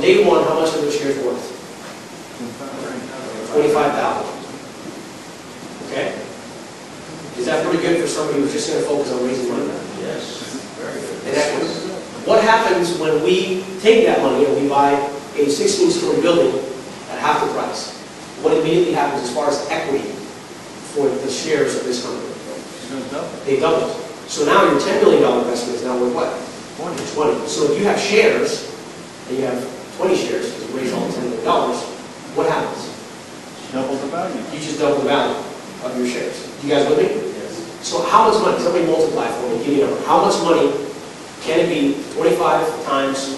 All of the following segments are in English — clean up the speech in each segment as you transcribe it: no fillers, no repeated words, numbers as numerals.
day one, how much are those shares worth? 25,000. Okay? Is that pretty good for somebody who's just going to focus on raising money? Yes. Very good. And equity. What happens when we take that money and we buy a 16-story building at half the price? What immediately happens as far as equity for the shares of this company? They double. So now your $10 million investment is now worth what? 20. So if you have shares, and you have 20 shares, because you raise all $10 million, what happens? Double the value. You just double the value of your shares. You guys with me? Yes. So how much money? Somebody multiply for me. Give me a number. How much money can it be? 25 times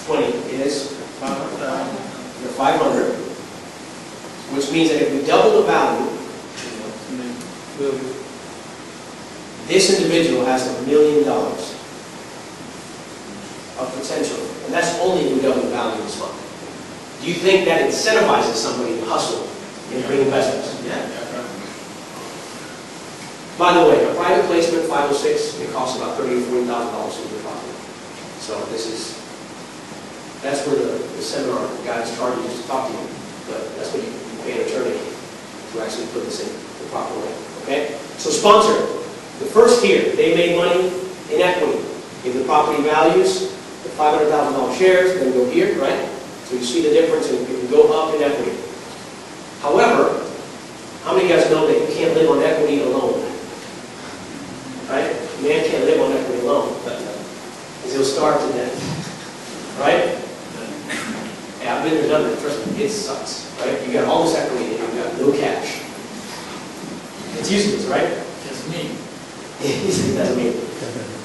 20 is 500. Which means that if we double the value, this individual has $1 million of potential. And that's only if we double the value of this fund. Do you think that incentivizes somebody to hustle and bring investors? Yeah. By the way, a private placement, 506, it costs about $30,000 to $40,000 in your property. So that's where the seminar guys charge you just to talk to you. But that's what you pay an attorney to actually put this in the proper way. Okay? So sponsor, the first tier, they made money in equity. If the property values, the $500,000 shares, then go here, right? So you see the difference, and it can go up in equity. However, how many of you guys know that you can't live on equity alone? Right? Man can't live on equity alone, because he'll starve to death. Right? Yeah, I've been there, done that. Trust me, it sucks. Right? You got all this equity and you've got no cash. It's useless, right? Just me. He said, that's me.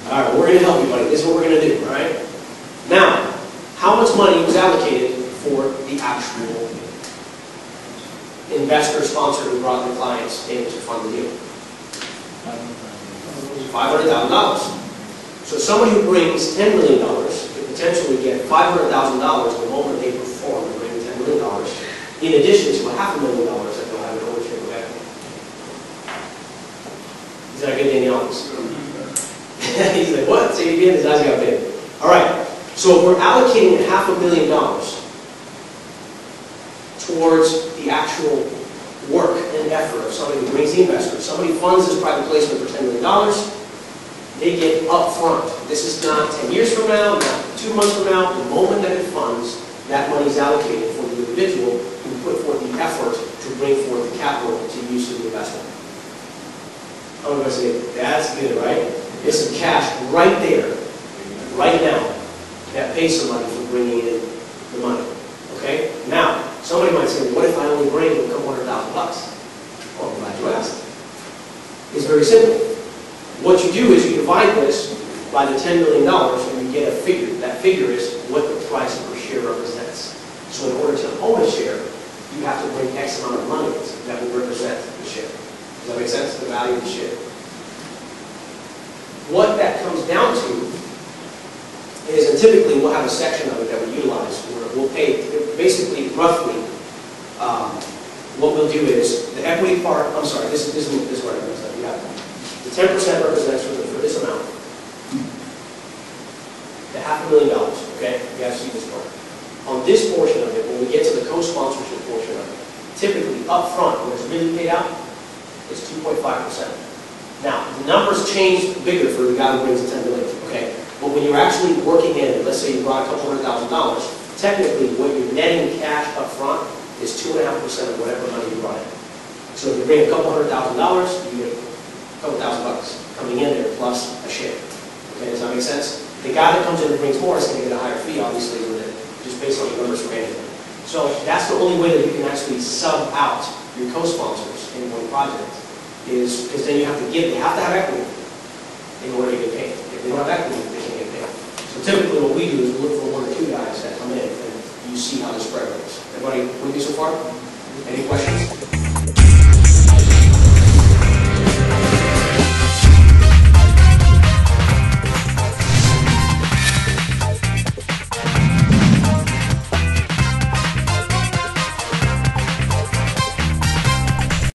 All right, we're going to help you, buddy. This is what we're going to do, all right? Now, how much money was allocated for the actual investor sponsor who brought the clients in to fund the deal? $500,000. So somebody who brings $10 million could potentially get $500,000 the moment they perform and bring $10 million, in addition to $500,000 that they'll have an ownership of equity. Is that a good day in the office? He's like, what? Say it again, his eyes got big. All right, so if we're allocating $500,000 towards the actual work and effort of somebody who brings the investment, somebody funds this private placement for $10 million, they get upfront. This is not 10 years from now, not 2 months from now. The moment that it funds, that money is allocated for the individual who put forth the effort to bring forth the capital to use of the investment. I'm going to say, that's good, right? There's some cash right there, right now, that pays somebody for bringing in the money. Okay? Now, somebody might say, what if I only bring a couple $100,000? Well, I'm glad you asked. It's very simple. What you do is you divide this by the $10 million and you get a figure. That figure is what the price per share represents. So in order to own a share, you have to bring X amount of money that will represent the share. Does that make sense? The value of the share. What that comes down to is, and typically we'll have a section of it that we utilize where we'll pay, basically, roughly, what we'll do is, the equity part, I'm sorry, this is what I messed up. You got the 10% represents for this amount. The $500,000, okay? You guys see this part. On this portion of it, when we get to the co-sponsorship portion of it, typically up front, when it's really paid out, it's 2.5%. Now, the numbers change bigger for the guy who brings the $10 million, okay? But when you're actually working in, let's say you brought a couple $100,000, technically what you're netting cash up front is 2.5% of whatever money you brought in. So if you bring a couple $100,000, you get a couple $1,000 coming in there plus a share. Okay, does that make sense? The guy that comes in and brings more is going to get a higher fee, obviously, with it, just based on the numbers from anything. So that's the only way that you can actually sub out your co-sponsors in one project, is because then you have to give, they have to have equity in order to get paid. If they don't have equity, they can't get paid. So typically what we do is we look for 1 or 2 guys that come in and you see how the spread works. Everybody with me so far? Any questions?